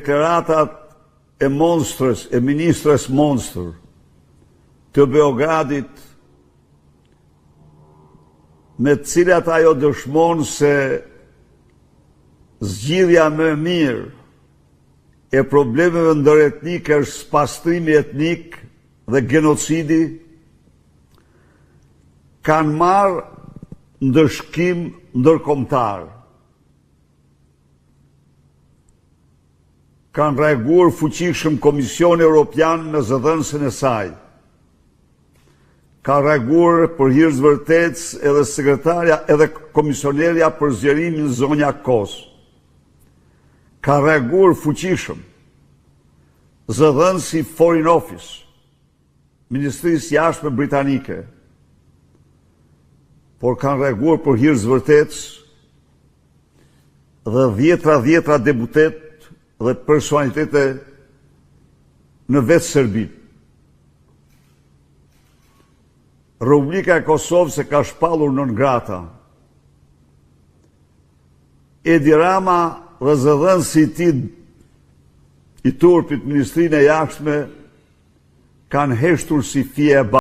Deklaratat e monstrës, e ministrës monstër të Beogradit, me të cilat ajo dëshmon se zgjidhja më e mirë e problemeve ndëretnike është spastrimi etnik dhe genocidi, kanë marrë ndëshkim ndërkombëtar. Kanë reaguar fuqishëm Komisioni Evropian në zëdhënësin e saj. Ka reaguar për hir të vërtetës edhe sekretarja edhe komisionerja për zgjerimin Zonja Kos. Ka reaguar fuqishëm zëdhënësi Foreign Office, Ministrisë Jashtme Britanike. Por kanë reaguar për hir të vërtetës dhe dhjetra deputet dhe personalitete në vetë Serbi. Republika e Kosovës e ka shpallur non grata. Edi Rama dhe zëdhënësi i turpit Ministrinë e Jashtme kanë heshtur si fije e